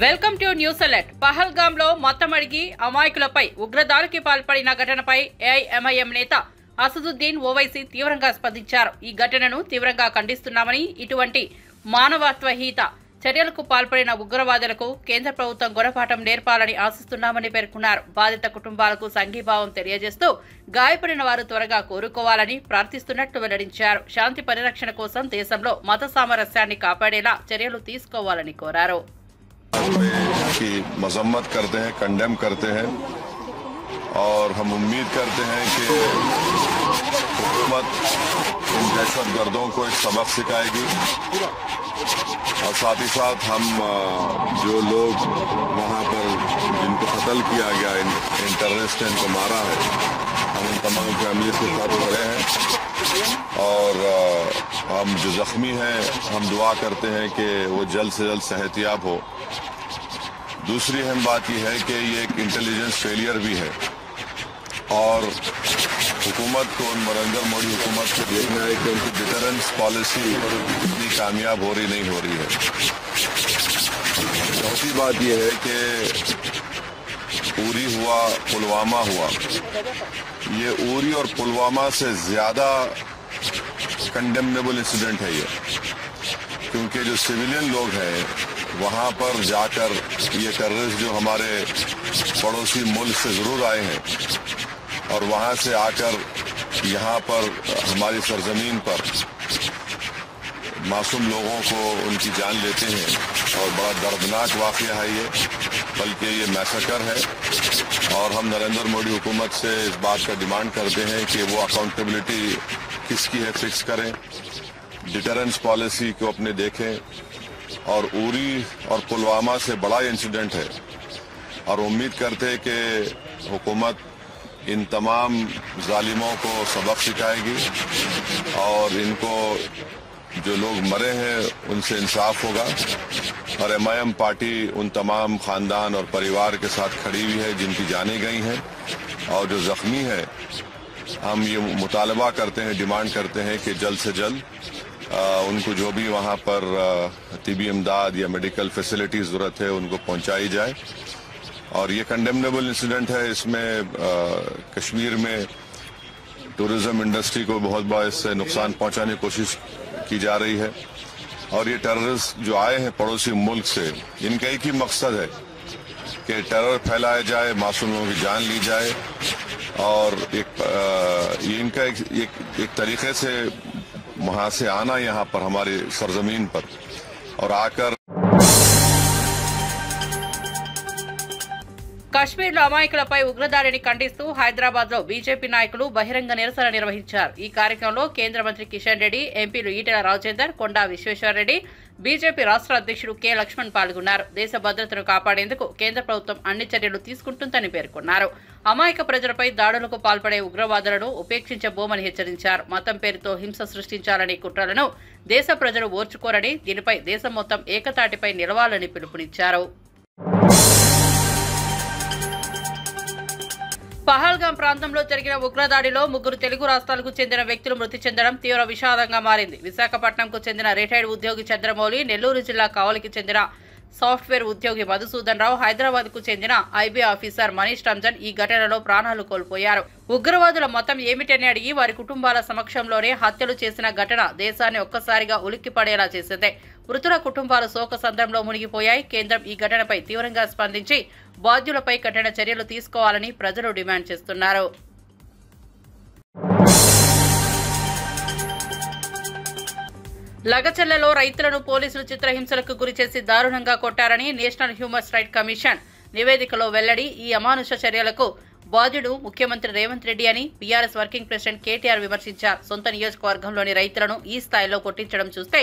Welcome to news alert. Pahalgam లో మొత్తం అడిగి అమాయకులపై ఉగ్రదాడికి పాల్పడిన ఘటనపై ఏఐఎంఐఎం నేత అసదుద్దీన్ ఓవైసీ తీవ్రంగా స్పందించారు. ఈ ఘటనను తీవ్రంగా ఖండిస్తున్నామని, ఇటువంటి మానవత్వహీత చర్యలకు పాల్పడిన ఉగ్రవాదులకు కేంద్ర ప్రభుత్వం గుణపాఠం నేర్పాలని ఆశిస్తున్నామని పేర్కొన్నారు. బాధిత కుటుంబాలకు సంఘీభావం తెలియజేస్తూ గాయపడిన వారు త్వరగా కోరుకోవాలని ప్రార్థిస్తున్నట్లు వెల్లడించారు. శాంతి పరిరక్షణ కోసం దేశంలో మత సామరస్యాన్ని కాపాడేలా చర్యలు తీసుకోవాలని కోరారు. की मजम्मत करते हैं, कंडेम करते हैं और हम उम्मीद करते हैं कि हुकूमत इन दहशतगर्दों को एक सबक सिखाएगी और साथ ही साथ हम जो लोग वहां पर जिनको कत्ल किया गया, इन टेररिस्ट ने इनको मारा है, हम उन तमाम फैमिली के साथ खड़े हैं और हम जो जख्मी हैं हम दुआ करते हैं कि वो जल्द से जल्द सेहतियाब हो। दूसरी अहम बात यह है कि ये एक इंटेलिजेंस फेलियर भी है और हुकूमत को, नरेंद्र मोदी हुकूमत को देखना है कि उनकी डिटरेंस पॉलिसी इतनी कामयाब हो रही नहीं हो रही है। चौथी बात यह है कि उरी हुआ, पुलवामा हुआ, ये उरी और पुलवामा से ज्यादा कंडेमनेबल इंसिडेंट है ये, क्योंकि जो सिविलियन लोग हैं वहां पर जाकर ये टेररिस्ट जो हमारे पड़ोसी मुल्क से जरूर आए हैं और वहां से आकर यहाँ पर हमारी सरजमीन पर मासूम लोगों को उनकी जान लेते हैं और बड़ा दर्दनाक वाक़या है ये, बल्कि ये मैसेकर है और हम नरेंद्र मोदी हुकूमत से इस बात का डिमांड करते हैं कि वो अकाउंटेबिलिटी किसकी है फिक्स करें, डिटरेंस पॉलिसी को अपने देखें और उरी और पुलवामा से बड़ा इंसिडेंट है और उम्मीद करते हैं कि हुकूमत इन तमाम जालिमों को सबक सिखाएगी और इनको जो लोग मरे हैं उनसे इंसाफ होगा और एमआईएम पार्टी उन तमाम खानदान और परिवार के साथ खड़ी हुई है जिनकी जानें गई हैं और जो जख्मी है हम ये मुतालबा करते हैं, डिमांड करते हैं कि जल्द से जल्द उनको जो भी वहाँ पर तिबी इमदाद या मेडिकल फैसिलिटी ज़रूरत है उनको पहुँचाई जाए। और ये कंडेमनेबल इंसिडेंट है, इसमें कश्मीर में टूरिज्म इंडस्ट्री को बहुत बड़ा इससे नुकसान पहुँचाने की कोशिश की जा रही है और ये टेररिस्ट जो आए हैं पड़ोसी मुल्क से, इनका एक ही मकसद है कि टेरर फैलाया जाए, मासूम लोगों की जान ली जाए और ये इनका एक तरीके से वहां से आना यहाँ पर हमारी सरजमीन पर और आकर కశ్మీర్లో అమాయకులపై ఉగ్రదాడిని ఖండిస్తూ హైదరాబాద్ లో బీజేపీ నాయకులు బహిరంగ నిరసన నిర్వహించారు. ఈ కార్యక్రమంలో కేంద్ర మంత్రి కిషన్ రెడ్డి, ఎంపీలు ఈటెల రాజేందర్, కొండా విశ్వేశ్వరరెడ్డి, బీజేపీ రాష్ట్ర అధ్యక్షుడు కె లక్ష్మణ్ పాల్గొన్నారు. దేశ భద్రతను కాపాడేందుకు కేంద్ర ప్రభుత్వం అన్ని చర్యలు తీసుకుంటుందని పేర్కొన్నారు. అమాయక ప్రజలపై దాడులకు పాల్పడే ఉగ్రవాదులను ఉపేక్షించబోమని హెచ్చరించారు. మతం పేరుతో హింస సృష్టించాలనే కుట్రలను దేశ ప్రజలు ఓర్చుకోరని, దీనిపై దేశం మొత్తం ఏకతాటిపై నిలవాలని పిలుపునిచ్చారు. పహల్గామ్ ప్రాంతంలో జరిగిన ఉగ్రదాడిలో 3 తెలుగు రాష్ట్రాలకు చెందిన వ్యక్తులు మృతి చెందడం తీవ్ర విషాదంగా మారింది. విశాఖపట్నంకు చెందిన రిటైర్డ్ ఉద్యోగి చంద్రమౌళి, నెల్లూరు జిల్లా కావలికి చెందిన సాఫ్ట్వేర్ ఉద్యోగి మధుసూదన్ రావు, హైదరాబాద్ కు చెందిన ఐబీ ఆఫీసర్ మనీష్ రంజన్ ఈ ఘటనలో ప్రాణాలు కోల్పోయారు. ఉగ్రవాదుల మతం ఏమిటని అడిగి వారి కుటుంబాల సమక్షంలోనే హత్యలు చేసిన ఘటన దేశాన్ని ఒక్కసారిగా ఉలిక్కిపడేలా చేసింది. మృతుల కుటుంబాలు శోక సంద్రంలో మునిగిపోయాయి. కేంద్రం ఈ ఘటనపై తీవ్రంగా స్పందించి బాధ్యులపై కఠిన చర్యలు తీసుకోవాలని ప్రజలు డిమాండ్ చేస్తున్నారు. లగచర్లలో రైతులను పోలీసులు చిత్రహింసలకు గురిచేసి దారుణంగా కొట్టారని నేషనల్ హ్యూమన్ రైట్స్ కమిషన్ నివేదికలో వెల్లడి. ఈ అమానుష చర్యలకు బాధ్యుడు ముఖ్యమంత్రి రేవంత్ రెడ్డి అని బీఆర్ఎస్ వర్కింగ్ ప్రెసిడెంట్ కేటీఆర్ విమర్శించారు. సొంత నియోజకవర్గంలోని రైతులను ఈ స్థాయిలో కొట్టించడం చూస్తే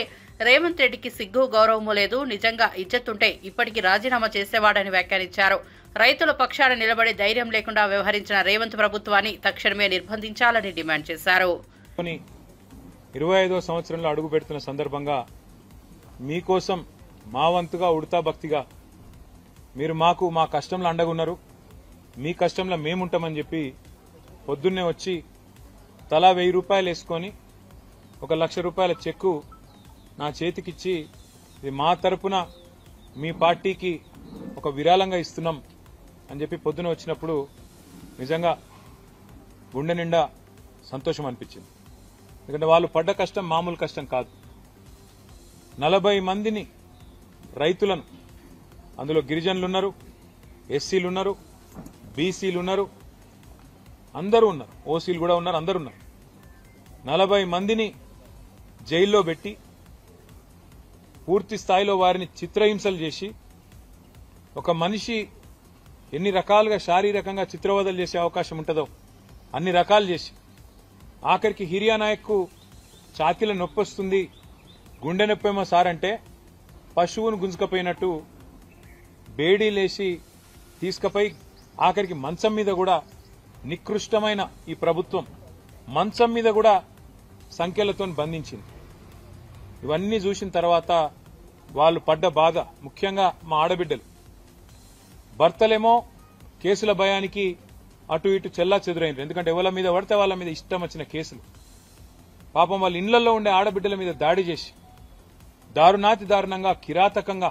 రేవంత్ రెడ్డికి సిగ్గు గౌరవమూ లేదు. నిజంగా ఇజ్జత్తుంటే ఇప్పటికీ రాజీనామా చేసేవాడని వ్యాఖ్యానించారు. రైతుల పక్షాన నిలబడే ధైర్యం లేకుండా వ్యవహరించిన రేవంత్ ప్రభుత్వాన్ని తక్షణమే నిర్బంధించాలని డిమాండ్ చేశారు. 25వ సంవత్సరంలో అడుగు పెడుతున్న సందర్భంగా మీకోసం మా వంతుగా ఉడతా భక్తిగా మీరు మాకు మా కష్టంలో అండగున్నారు, మీ కష్టంలో మేముంటామని చెప్పి పొద్దున్నే వచ్చి తలా 1000 రూపాయలు వేసుకొని 1 లక్ష రూపాయల చెక్కు నా చేతికిచ్చి ఇది మా తరపున మీ పార్టీకి ఒక విరాళంగా ఇస్తున్నాం అని చెప్పి పొద్దున వచ్చినప్పుడు నిజంగా గుండె నిండా సంతోషం అనిపించింది. ఎందుకంటే వాళ్ళు పడ్డ కష్టం మామూలు కష్టం కాదు. 40 మందిని రైతులను, అందులో గిరిజనులు ఉన్నారు, ఎస్సీలు ఉన్నారు, బీసీలు ఉన్నారు, అందరూ ఉన్నారు, ఓసీలు కూడా ఉన్నారు, అందరూ ఉన్నారు. 40 మందిని జైల్లో పెట్టి పూర్తి స్థాయిలో వారిని చిత్రహింసలు చేసి, ఒక మనిషి ఎన్ని రకాలుగా శారీరకంగా చిత్రవదలు చేసే అవకాశం ఉంటుందో అన్ని రకాలు చేసి, ఆఖరికి హిరియా నాయక్కు ఛాతీలో నొప్పి వస్తుంది, గుండె నొప్పేమో సార్ అంటే పశువును గుంజుకపోయినట్టు బేడీలేసి తీసుకుపోయి ఆఖరికి మంచం మీద కూడా, నికృష్టమైన ఈ ప్రభుత్వం మంచం మీద కూడా సంఖ్యలతో బంధించింది. ఇవన్నీ చూసిన తర్వాత వాళ్ళు పడ్డ బాధ, ముఖ్యంగా మా ఆడబిడ్డలు, భర్తలేమో కేసుల భయానికి అటు ఇటు చెల్లా చెదురైంది. ఎందుకంటే ఎవరి మీద పడితే వాళ్ళ మీద ఇష్టం వచ్చిన కేసులు. పాపం వాళ్ళ ఇళ్లలో ఉండే ఆడబిడ్డల మీద దాడి చేసి దారుణాతి దారుణంగా, కిరాతకంగా,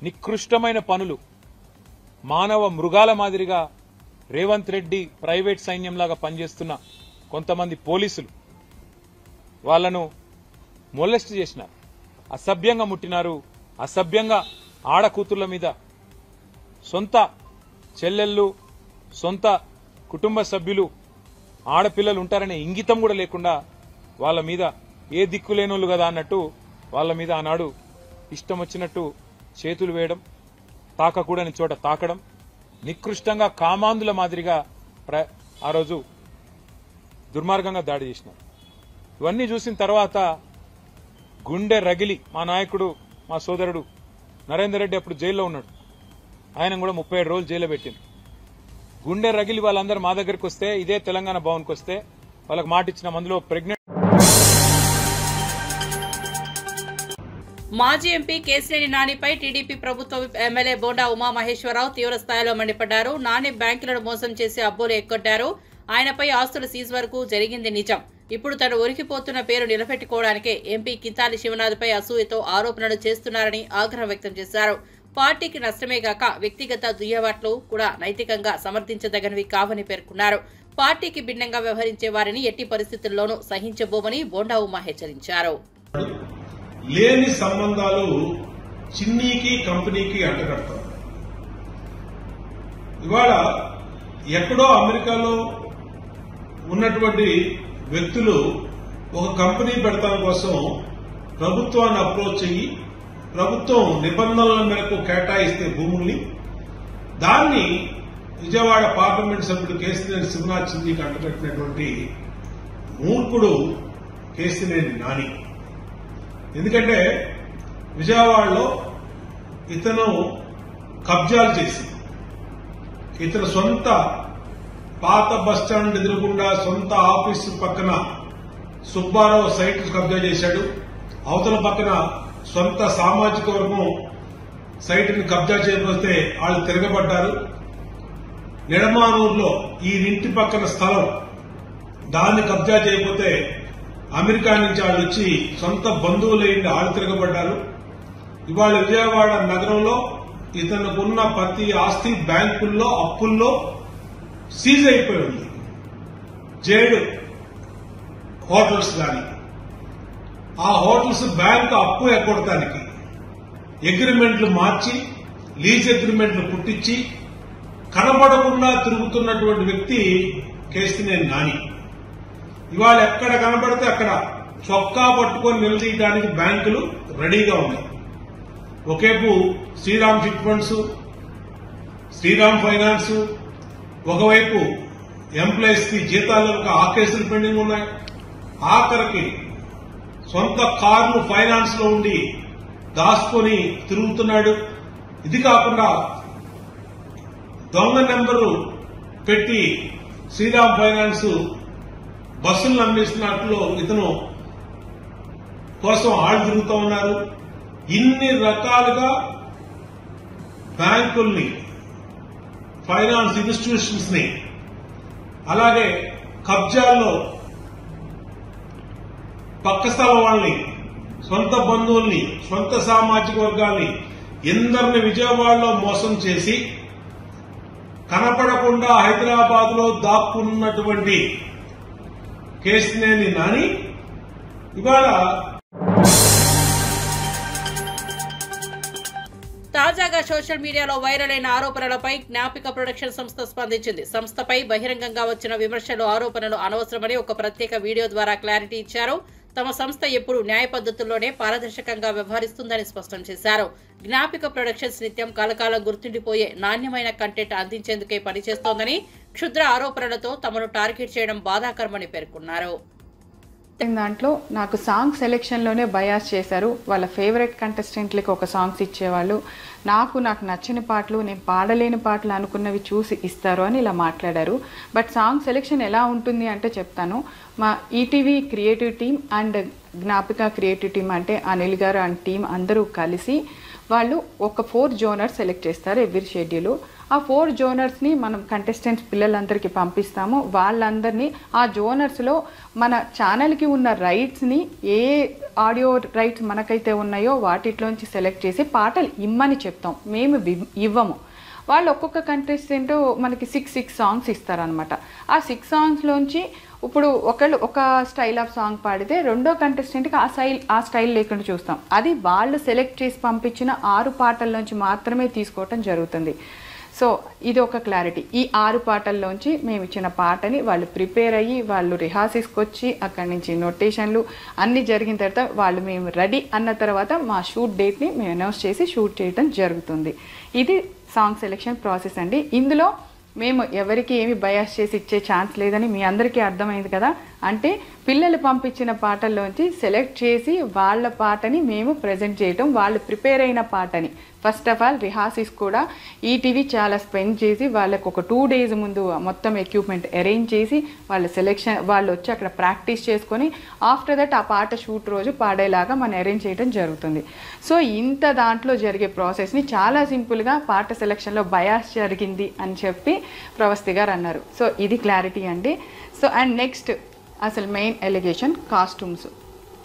నికృష్టమైన పనులు, మానవ మృగాల మాదిరిగా రేవంత్ రెడ్డి ప్రైవేట్ సైన్యంలాగా పనిచేస్తున్న కొంతమంది పోలీసులు వాళ్లను మొలెస్ట్ చేసినారు, అసభ్యంగా ముట్టినారు. అసభ్యంగా ఆడకూతుళ్ల మీద, సొంత చెల్లెళ్ళు, సొంత కుటుంబ సభ్యులు, ఆడపిల్లలు ఉంటారనే ఇంగితం కూడా లేకుండా వాళ్ళ మీద ఏ దిక్కులేనోళ్ళు కదా అన్నట్టు వాళ్ళ మీద ఆనాడు ఇష్టం వచ్చినట్టు చేతులు వేయడం, తాకకూడని చోట తాకడం, నికృష్టంగా కామాంధుల మాదిరిగా ఆ రోజు దుర్మార్గంగా దాడి చేసినారు. ఇవన్నీ చూసిన తర్వాత గుండె రగిలి, మా నాయకుడు, మా సోదరుడు నరేందర్ రెడ్డి అప్పుడు జైల్లో ఉన్నాడు, ఆయన కూడా 37 రోజులు జైల్లో పెట్టింది. గుండె రగిలి వాళ్ళందరూ మా దగ్గరికి వస్తే, ఇదే తెలంగాణ భవన్కి వస్తే వాళ్ళకి మాట ఇచ్చిన మందులో ప్రెగ్నెంట్. మాజీ ఎంపీ కేశినేని నానిపై టీడీపీ ప్రభుత్వ ఎమ్మెల్యే బోండా ఉమామహేశ్వరరావు తీవ్ర స్థాయిలో మండిపడ్డారు. నాని బ్యాంకులను మోసం చేసి అబ్బోలు ఎక్కొట్టారు. ఆయనపై ఆస్తుల సీజ్ వరకు జరిగింది నిజం. ఇప్పుడు తను ఉరికిపోతున్న పేరు నిలబెట్టుకోవడానికే ఎంపీ కింతాలి శివనాథ్పై అసూయతో ఆరోపణలు చేస్తున్నారని ఆగ్రహం వ్యక్తం చేశారు. పార్టీకి నష్టమే గాక వ్యక్తిగత దుయ్యబాట్లు కూడా నైతికంగా సమర్థించదగినవి కావని పేర్కొన్నారు. పార్టీకి భిన్నంగా వ్యవహరించే వారిని ఎట్టి పరిస్థితుల్లోనూ సహించబోమని బోండా ఉమా హెచ్చరించారు. లేని సంబంధాలు చిన్నీకి కంపెనీకి అంటగడతాం. ఇవాళ ఎక్కడో అమెరికాలో ఉన్నటువంటి వ్యక్తులు ఒక కంపెనీ పెడతాం కోసం ప్రభుత్వాన్ని అప్రోచ్ అయ్యి, ప్రభుత్వం నిబంధనల మేరకు కేటాయిస్తే భూముల్ని, దాన్ని విజయవాడ పార్లమెంట్ సభ్యుడు కేశినేని శివనాథ్ చిందీకి అంటగట్టినటువంటి మూర్ఖుడు కేశినేని నాని. ఎందుకంటే విజయవాడలో ఇతను కబ్జాలు చేసి, ఇతను సొంత పాత బస్టాండ్ ఎదురుగుండా సొంత ఆఫీసు పక్కన సుబ్బారావు సైట్ కబ్జా చేశాడు. అవతల పక్కన సొంత సామాజిక వర్గం సైట్ని కబ్జా చేయకపోతే వాళ్ళు తిరగబడ్డారు. నిడమానూరులో ఈ ఇంటి పక్కన స్థలం, దాన్ని కబ్జా చేయకపోతే అమెరికా నుంచి వాళ్ళు వచ్చి సొంత బంధువులైంది వాళ్ళు తిరగబడ్డారు. ఇవాళ విజయవాడ నగరంలో ఇతనుకున్న ప్రతి ఆస్తి బ్యాంకుల్లో అప్పుల్లో సీజ్ అయిపోయి ఉంది. జేడు హోటల్స్ కానీ, ఆ హోటల్స్ బ్యాంక్ అప్పు ఎగ్గొడటానికి అగ్రిమెంట్లు మార్చి, లీజ్ అగ్రిమెంట్లు పుట్టించి కనబడకుండా తిరుగుతున్నటువంటి వ్యక్తి కేశినేని నాని. ఇవాళ ఎక్కడ కనబడితే అక్కడ చొక్కా పట్టుకొని నిలదీయడానికి బ్యాంకులు రెడీగా ఉన్నాయి. ఒకేపు Shriram chit funds, Shriram finance, ఒకవైపు ఎంప్లాయీస్ కి జీతాలకు ఆ కేసులు పెండింగ్ ఉన్నాయి. ఆఖరికి సొంత కార్లు ఫైనాన్స్ లో ఉండి దాచుకొని తిరుగుతున్నాడు. ఇది కాకుండా దొంగ నెంబరు పెట్టి శ్రీరామ్ ఫైనాన్స్ బస్సులను అమ్మేస్తున్నట్లు ఇతను కోసం ఆళ్ళు తిరుగుతూ ఉన్నారు. ఇన్ని రకాలుగా బ్యాంకుల్ని, ఫైనాన్స్ ఇన్స్టిట్యూషన్స్ ని, అలాగే కబ్జాల్లో పక్క స్థలం వాళ్ళని, సొంత బంధువుల్ని, సొంత సామాజిక వర్గాల్ని ఇందరిని విజయవాడలో మోసం చేసి కనపడకుండా హైదరాబాద్ లో దాక్కున్నటువంటి కేశినేని నాని ఇవాళ తాజాగా సోషల్ మీడియాలో వైరల్ అయిన ఆరోపణలపై జ్ఞాపిక ప్రొడక్షన్ సంస్థ స్పందించింది. సంస్థపై బహిరంగంగా వచ్చిన విమర్శలు, ఆరోపణలు అనవసరమని ఒక ప్రత్యేక వీడియో ద్వారా క్లారిటీ ఇచ్చారు. తమ సంస్థ ఎప్పుడు న్యాయ పద్ధతుల్లోనే పారదర్శకంగా వ్యవహరిస్తుందని స్పష్టం చేశారు. జ్ఞాపిక ప్రొడక్షన్స్ నిత్యం కలకాలం గుర్తుండిపోయే నాణ్యమైన కంటెంట్ అందించేందుకే పనిచేస్తోందని, క్షుద్ర ఆరోపణలతో తమను టార్గెట్ చేయడం బాధాకరమని పేర్కొన్నారు. దాంట్లో నాకు సాంగ్ సెలెక్షన్లోనే బయాస్ చేశారు. వాళ్ళ ఫేవరెట్ కంటెస్టెంట్లకి ఒక సాంగ్స్ ఇచ్చేవాళ్ళు, నాకు నచ్చని పాటలు, నేను పాడలేని పాటలు అనుకున్నవి చూసి ఇస్తారు అని ఇలా మాట్లాడారు. బట్ సాంగ్ సెలెక్షన్ ఎలా ఉంటుంది అంటే చెప్తాను. మా ETV creative team and Gnapika creative team అంటే అనిల్ గారు అండ్ టీం అందరూ కలిసి వాళ్ళు ఒక 4 జోనర్స్ సెలెక్ట్ చేస్తారు ఎవ్రీ షెడ్యూల్. ఆ 4 జోనర్స్ని మనం కంటెస్టెంట్స్ పిల్లలందరికీ పంపిస్తాము. వాళ్ళందరినీ ఆ జోనర్స్లో మన ఛానల్కి ఉన్న రైట్స్ని, ఏ ఆడియో రైట్స్ మనకైతే ఉన్నాయో వాటిలోంచి సెలెక్ట్ చేసి పాటలు ఇమ్మని చెప్తాం, మేము ఇవ్వము. వాళ్ళు ఒక్కొక్క కంటెస్టెంట్ మనకి 6 సాంగ్స్ ఇస్తారనమాట. ఆ 6 సాంగ్స్లోంచి ఇప్పుడు ఒకళ్ళు ఒక స్టైల్ ఆఫ్ సాంగ్ పాడితే రెండో కంటెస్టెంట్కి ఆ స్టైల్ లేకుండా చూస్తాం. అది వాళ్ళు సెలెక్ట్ చేసి పంపించిన 6 పాటల్లోంచి మాత్రమే తీసుకోవటం జరుగుతుంది. సో ఇది ఒక క్లారిటీ. ఈ 6 పాటల్లోంచి మేము ఇచ్చిన పాటని వాళ్ళు ప్రిపేర్ అయ్యి వాళ్ళు రిహార్సల్స్కి వచ్చి అక్కడి నుంచి నోటేషన్లు అన్నీ జరిగిన తర్వాత వాళ్ళు మేము రెడీ అన్న తర్వాత మా షూట్ డేట్ని మేము అనౌన్స్ చేసి షూట్ చేయడం జరుగుతుంది. ఇది సాంగ్ సెలెక్షన్ ప్రాసెస్ అండి. ఇందులో మేము ఎవరికి ఏమి బయాస్ చేసి ఇచ్చే ఛాన్స్ లేదని మీ అందరికీ అర్థమైంది కదా. అంటే పిల్లలు పంపించిన పాటల్లోంచి సెలెక్ట్ చేసి వాళ్ళ పాటని మేము ప్రజెంట్ చేయటం, వాళ్ళు ప్రిపేర్ అయిన పాటని ఫస్ట్ ఆఫ్ ఆల్ రిహార్సల్స్ కూడా ఈటీవీ చాలా స్పెండ్ చేసి వాళ్ళకు ఒక 2 days ముందు మొత్తం ఎక్విప్మెంట్ అరేంజ్ చేసి వాళ్ళ సెలెక్షన్ వాళ్ళు వచ్చి అక్కడ ప్రాక్టీస్ చేసుకొని ఆఫ్టర్ దట్ ఆ పాట షూట్ రోజు పాడేలాగా మనం అరేంజ్ చేయడం జరుగుతుంది. సో ఇంత దాంట్లో జరిగే ప్రాసెస్ని చాలా సింపుల్గా పాట సెలెక్షన్లో బయాస్ జరిగింది అని చెప్పి ప్రవస్తి గారు అన్నారు. సో ఇది క్లారిటీ అండి. సో అండ్ నెక్స్ట్ అసలు మెయిన్ ఎలిగేషన్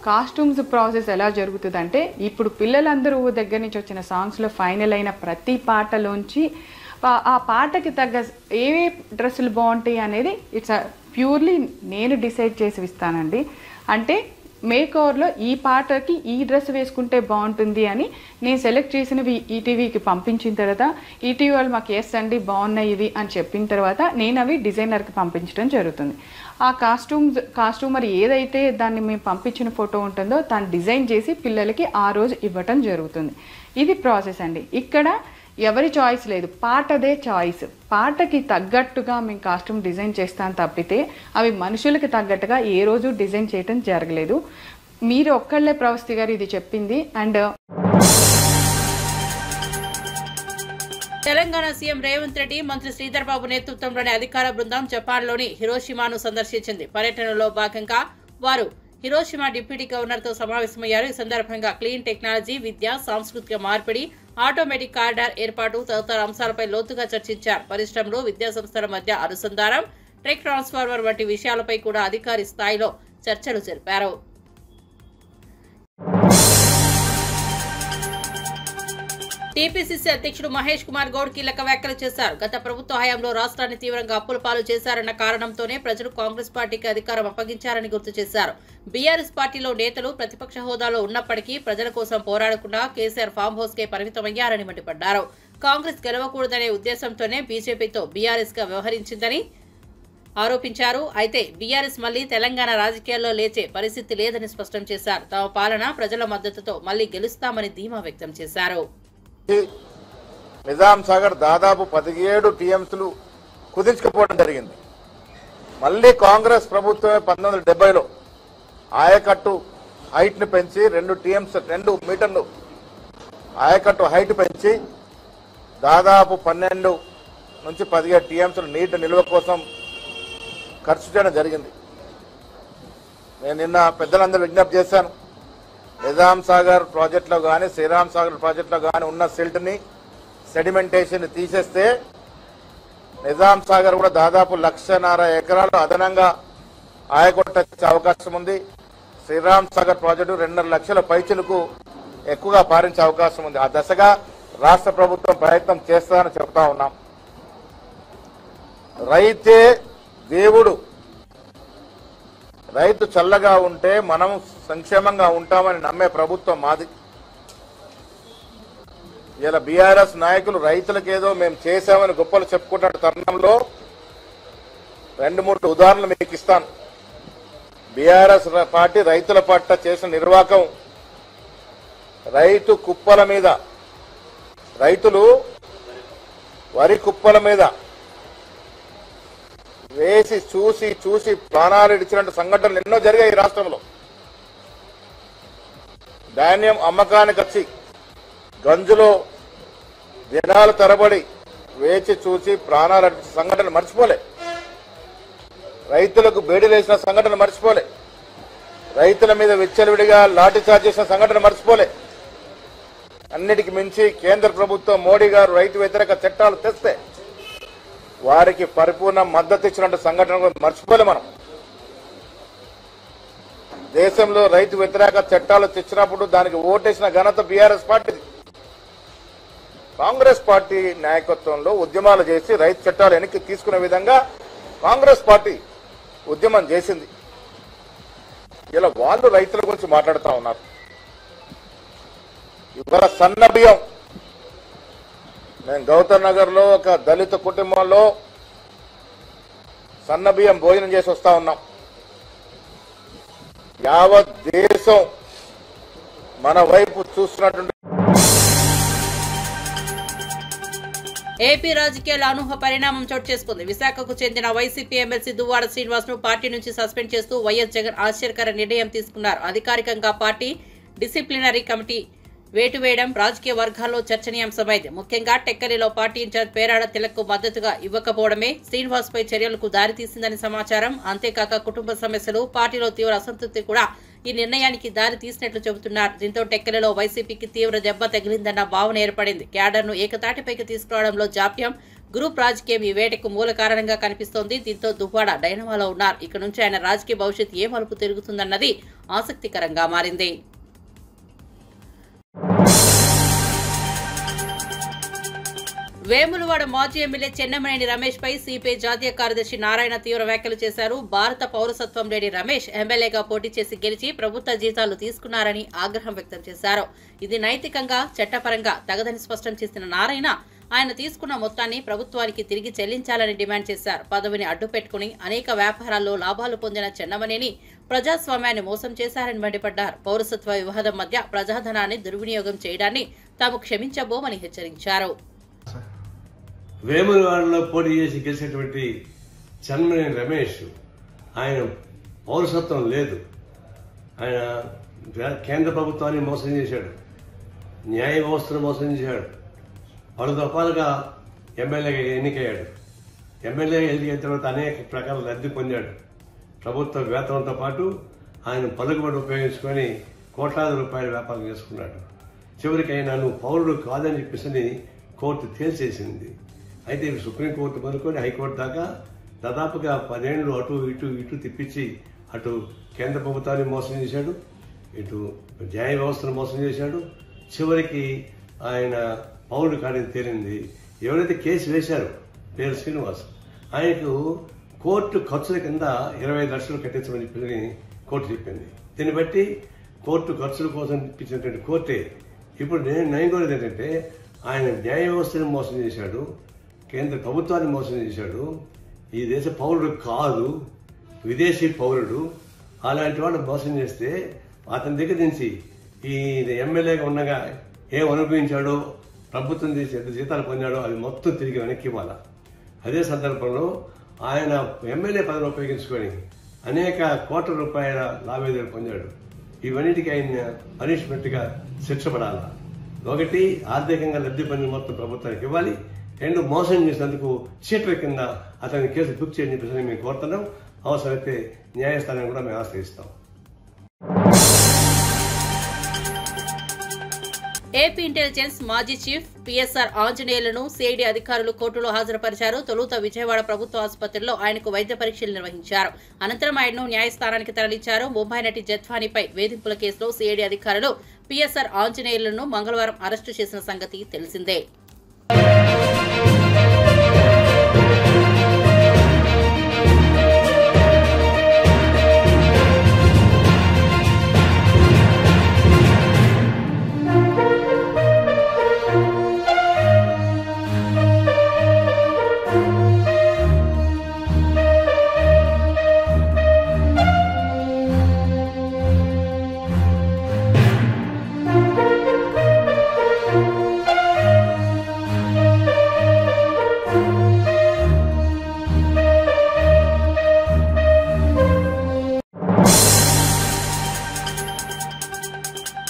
కాస్ట్యూమ్స్ ప్రాసెస్ ఎలా జరుగుతుందంటే, ఇప్పుడు పిల్లలందరూ దగ్గర నుంచి వచ్చిన సాంగ్స్లో ఫైనల్ అయిన ప్రతి పాటలోంచి ఆ పాటకి తగ్గ ఏవే డ్రెస్సులు బాగుంటాయి అనేది ఇట్స్ ప్యూర్లీ నేను డిసైడ్ చేసి ఇస్తానండి. అంటే మేకోవర్లో ఈ పాటకి ఈ డ్రెస్ వేసుకుంటే బాగుంటుంది అని నేను సెలెక్ట్ చేసినవి ఈటీవీకి పంపించిన తర్వాత ఈటీవీ వాళ్ళు మాకు ఎస్ అండి బాగున్నాయి ఇవి అని చెప్పిన తర్వాత నేను అవి డిజైనర్కి పంపించడం జరుగుతుంది. ఆ కాస్ట్యూమర్ ఏదైతే దాన్ని మేము పంపించిన ఫోటో ఉంటుందో దాన్ని డిజైన్ చేసి పిల్లలకి ఆ రోజు ఇవ్వటం జరుగుతుంది. ఇది ప్రాసెస్ అండి. ఇక్కడ ఎవరి చాయిస్ లేదు, పాటదే చాయిస్. పాటకి తగ్గట్టుగా మేము కాస్ట్యూమ్ డిజైన్ చేస్తాను తప్పితే అవి మనుషులకి తగ్గట్టుగా ఏ రోజు డిజైన్ చేయటం జరగలేదు. మీరు ఒక్కళ్ళే ప్రవస్తి గారు ఇది చెప్పింది. అండ్ తెలంగాణ సీఎం రేవంత్ రెడ్డి, మంత్రి శ్రీధర్ బాబు నేతృత్వంలోని అధికార బృందం జపాన్లోని హిరోషిమాను సందర్శించింది. పర్యటనలో భాగంగా వారు హిరోషిమా డిప్యూటీ గవర్నర్తో సమావేశమయ్యారు. ఈ సందర్భంగా క్లీన్ టెక్నాలజీ, విద్య, సాంస్కృతిక మార్పిడి, ఆటోమేటిక్ కారిడార్ ఏర్పాటు తదితర అంశాలపై లోతుగా చర్చించారు. పరిశ్రమలు, విద్యాసంస్థల మధ్య అనుసంధానం, టెక్ ట్రాన్స్ఫార్మర్ వంటి విషయాలపై కూడా అధికారి స్థాయిలో చర్చలు జరిపారు. టీపీసీసీ అధ్యక్షుడు మహేష్ కుమార్ గౌడ్ కీలక వ్యాఖ్యలు చేశారు. గత ప్రభుత్వ హయాంలో రాష్ట్రాన్ని తీవ్రంగా అప్పుల పాలు చేశారన్న కారణంతోనే ప్రజలు కాంగ్రెస్ పార్టీకి అధికారం అప్పగించారని గుర్తు చేశారు. బీఆర్ఎస్ పార్టీలో నేతలు ప్రతిపక్ష హోదాలో ఉన్నప్పటికీ ప్రజల కోసం పోరాడకుండా కేసీఆర్ ఫామ్ హౌస్ కే పరిమితమయ్యారని మండిపడ్డారు. కాంగ్రెస్ గెలవకూడదనే ఉద్దేశంతోనే బీజేపీతో బీఆర్ఎస్ గా వ్యవహరించిందని ఆరోపించారు. అయితే బీఆర్ఎస్ మళ్లీ తెలంగాణ రాజకీయాల్లో లేచే పరిస్థితి లేదని స్పష్టం చేశారు. తమ పాలన ప్రజల మద్దతుతో మళ్లీ గెలుస్తామని ధీమా వ్యక్తం చేశారు. నిజాం సాగర్ దాదాపు 17 టీఎంసీలు కుదించుకుపోవడం జరిగింది. మళ్ళీ కాంగ్రెస్ ప్రభుత్వమే 1970లో ఆయకట్టు హైట్ ని పెంచి 2 మీటర్లు ఆయకట్టు హైట్ పెంచి దాదాపు 12 నుంచి 17 టీఎంసీలు నీటి నిల్వ కోసం ఖర్చు చేయడం జరిగింది. నేను నిన్న పెద్దలందరూ విజ్ఞప్తి చేశాను. నిజాం సాగర్ ప్రాజెక్టులో కానీ శ్రీరామ్ సాగర్ ప్రాజెక్టులో కానీ ఉన్న సిల్ట్ని సెడిమెంటేషన్ తీసేస్తే నిజాం సాగర్ కూడా దాదాపు 1.5 ఎకరాలు అదనంగా ఆయకొట్టచ్చే అవకాశం ఉంది. శ్రీరామ్ సాగర్ ప్రాజెక్టు 2.5 లక్షల పైచులకు ఎక్కువగా పారించే అవకాశం ఉంది. ఆ దశగా రాష్ట్ర ప్రభుత్వం ప్రయత్నం చేస్తుందని చెప్తా ఉన్నాం. రైతే దేవుడు, రైతు చల్లగా ఉంటే మనం సంక్షేమంగా ఉంటామని నమ్మే ప్రభుత్వం మాది. ఇలా బీఆర్ఎస్ నాయకులు రైతులకేదో మేము చేశామని గొప్పలు చెప్పుకుంటున్న తరుణంలో 2-3 ఉదాహరణలు మీకు ఇస్తాను. బీఆర్ఎస్ పార్టీ రైతుల పట్ల చేసిన నిర్వాకం, రైతు కుప్పల మీద, రైతులు వరి కుప్పల మీద వేసి చూసి ప్రాణాలు ఇచ్చినట్టు సంఘటనలు ఎన్నో జరిగాయి ఈ రాష్ట్రంలో. ధాన్యం అమ్మకానికి వచ్చి గంజులో దినాల తరబడి వేచి చూసి ప్రాణాలు అడిచిన సంఘటనలు మర్చిపోలే. రైతులకు బేడీలేసిన సంఘటన మర్చిపోలే. రైతుల మీద విచ్చలవిడిగా లాఠీ చార్జ్ చేసిన సంఘటన మర్చిపోలే. అన్నిటికి మించి కేంద్ర ప్రభుత్వం మోడీ గారు రైతు వ్యతిరేక చట్టాలు తెస్తే వారికి పరిపూర్ణ మద్దతు ఇచ్చినట్టు సంఘటన మర్చిపోలే. మనం దేశంలో రైతు వ్యతిరేక చట్టాలు తెచ్చినప్పుడు దానికి ఓటేసిన ఘనత బీఆర్ఎస్ పార్టీది. కాంగ్రెస్ పార్టీ నాయకత్వంలో ఉద్యమాలు చేసి రైతు చట్టాలు వెనక్కి తీసుకునే విధంగా కాంగ్రెస్ పార్టీ ఉద్యమం చేసింది. ఇలా వాళ్ళు రైతుల గురించి మాట్లాడుతూ ఉన్నారు. ఇవాళ సన్న బియ్యం, నేను గౌతమ్ నగర్ లో ఒక దళిత కుటుంబంలో సన్న బియ్యం భోజనం చేసి వస్తా ఉన్నాం. యావత్ దేశం మన వైపు చూస్తున్నటువంటి ఏపీ రాజకీయాల అనూహ్య పరిణామం చోటు చేసుకుంది. విశాఖకు చెందిన వైసీపీ ఎమ్మెల్సీ దువ్వాడ శ్రీనివాస్ ను పార్టీ నుంచి సస్పెండ్ చేస్తూ వైఎస్ జగన్ ఆశ్చర్యకర నిర్ణయం తీసుకున్నారు. అధికారికంగా పార్టీ డిసిప్లినరీ కమిటీ వేటు వేయడం రాజకీయ వర్గాల్లో చర్చనీయాంశమైంది. ముఖ్యంగా టెక్కలిలో పార్టీ ఇన్ఛార్జ్ పేరాడ తిలక్కు మద్దతుగా ఇవ్వకపోవడమే శ్రీనివాస్ పై చర్యలకు దారితీసిందని సమాచారం. అంతేకాక కుటుంబ సమస్యలు, పార్టీలో తీవ్ర అసంతృప్తి కూడా ఈ నిర్ణయానికి దారి తీసినట్లు చెబుతున్నారు. దీంతో టెక్కలిలో వైసీపీకి తీవ్ర దెబ్బ తగిలిందన్న భావన ఏర్పడింది. క్యాడర్ను ఏకతాటిపైకి తీసుకురావడంలో జాప్యం, గ్రూప్ రాజకీయం ఈ వేటకు మూల కారణంగా కనిపిస్తోంది. దీంతో దువ్వాడ డైనమాలో ఉన్నారు. ఇక నుంచి ఆయన రాజకీయ భవిష్యత్ ఏ మలుపు తిరుగుతుందన్నది ఆసక్తికరంగా మారింది. వేములవాడ మాజీ ఎమ్మెల్యే చెన్నమనేని రమేష్ పై సిపిఐ జాతీయ కార్యదర్శి నారాయణ తీవ్ర వ్యాఖ్యలు చేశారు. భారత పౌరసత్వం లేని రమేష్ ఎమ్మెల్యేగా పోటీ చేసి గెలిచి ప్రభుత్వ జీతాలు తీసుకున్నారని ఆగ్రహం వ్యక్తం చేశారు. ఇది నైతికంగా, చట్టపరంగా తగదని స్పష్టం చేసిన నారాయణ ఆయన తీసుకున్న మొత్తాన్ని ప్రభుత్వానికి తిరిగి చెల్లించాలని డిమాండ్ చేశారు. పదవిని అడ్డుపెట్టుకుని అనేక వ్యాపారాల్లో లాభాలు పొందిన చెన్నమనేని ప్రజాస్వామ్యాన్ని మోసం చేశారని మండిపడ్డారు. పౌరసత్వ వివాదం మధ్య ప్రజాధనాన్ని దుర్వినియోగం చేయడాన్ని తాము క్షమించబోమని హెచ్చరించారు. వేములవాడలో పోటీ చేసి గెలిచినటువంటి చెన్నమనేని రమేష్, ఆయన పౌరసత్వం లేదు, ఆయన కేంద్ర ప్రభుత్వాన్ని మోసం చేశాడు, న్యాయ వ్యవస్థను మోసం చేశాడు, పలు దఫాలుగా ఎమ్మెల్యేగా ఎన్నికయ్యాడు. ఎమ్మెల్యేగా ఎన్నికైన తర్వాత అనేక ప్రకారాల లబ్ధి పొందాడు. ప్రభుత్వ వేతనంతో పాటు ఆయన పలుకుబడి ఉపయోగించుకొని కోట్లాది రూపాయల వ్యాపారం చేసుకున్నాడు. చివరికి ఆయన నువ్వు పౌరుడు కాదని చెప్పేసి కోర్టు తేల్చేసింది. అయితే సుప్రీంకోర్టు మొదలుకొని హైకోర్టు దాకా దాదాపుగా 10 ఏళ్లు అటు ఇటు తిప్పించి అటు కేంద్ర ప్రభుత్వాన్ని మోసం చేశాడు, ఇటు న్యాయ వ్యవస్థను మోసం చేశాడు. చివరికి ఆయన పౌరుడు కాడని తేలింది. ఎవరైతే కేసు వేశారో పేరు శ్రీనివాస్, ఆయనకు కోర్టు ఖర్చుల కింద 25 లక్షలు కట్టించమని చెప్పి కోర్టు చెప్పింది. దీన్ని బట్టి కోర్టు ఖర్చుల కోసం ఇప్పించినటువంటి కోర్టే ఇప్పుడు నేను కోరేది ఏంటంటే, ఆయన న్యాయ వ్యవస్థను మోసం చేశాడు, కేంద్ర ప్రభుత్వాన్ని మోసం చేశాడు, ఈ దేశ పౌరుడు కాదు, విదేశీ పౌరుడు. అలాంటి వాడు మోసం చేస్తే అతని దగ్గర నుంచి ఈ ఎమ్మెల్యేగా ఉండగా ఏం అనుభవించాడో, ప్రభుత్వం చేసి ఎంత జీతాలు పొందాడో అవి మొత్తం తిరిగి వెనక్కి ఇవ్వాలి. అదే సందర్భంలో ఆయన ఎమ్మెల్యే పదవిని ఉపయోగించుకొని అనేక కోట్ల రూపాయల లావాదేవీలు పొందాడు. ఇవన్నిటికీ ఆయన పనిష్మెంట్గా శిక్ష పడాలి. ఒకటి, ఆర్థికంగా లబ్ధి పొందిన మొత్తం ప్రభుత్వానికి ఇవ్వాలి. 2, మోసం చేసినందుకు చీట్ల కింద అతని కేసు బుక్ చేయని చెప్పేసి మేము కోరుతున్నాం. అవసరమైతే న్యాయస్థానాన్ని కూడా మేము ఆశ్రయిస్తాం. ఏపీ ఇంటెలిజెన్స్ మాజీ చీఫ్ పిఎస్ఆర్ ఆంజనేయులను సిఐడి అధికారులు కోర్టులో హాజరుపరిచారు. తొలుత విజయవాడ ప్రభుత్వ ఆసుపత్రిలో ఆయనకు వైద్య పరీక్షలు నిర్వహించారు. అనంతరం ఆయనను న్యాయస్థానానికి తరలించారు. ముంబై నటి జత్వానీపై వేధింపుల కేసులో సిఐడి అధికారులు పిఎస్ఆర్ ఆంజనేయులను మంగళవారం అరెస్టు చేసిన సంగతి తెలిసిందే.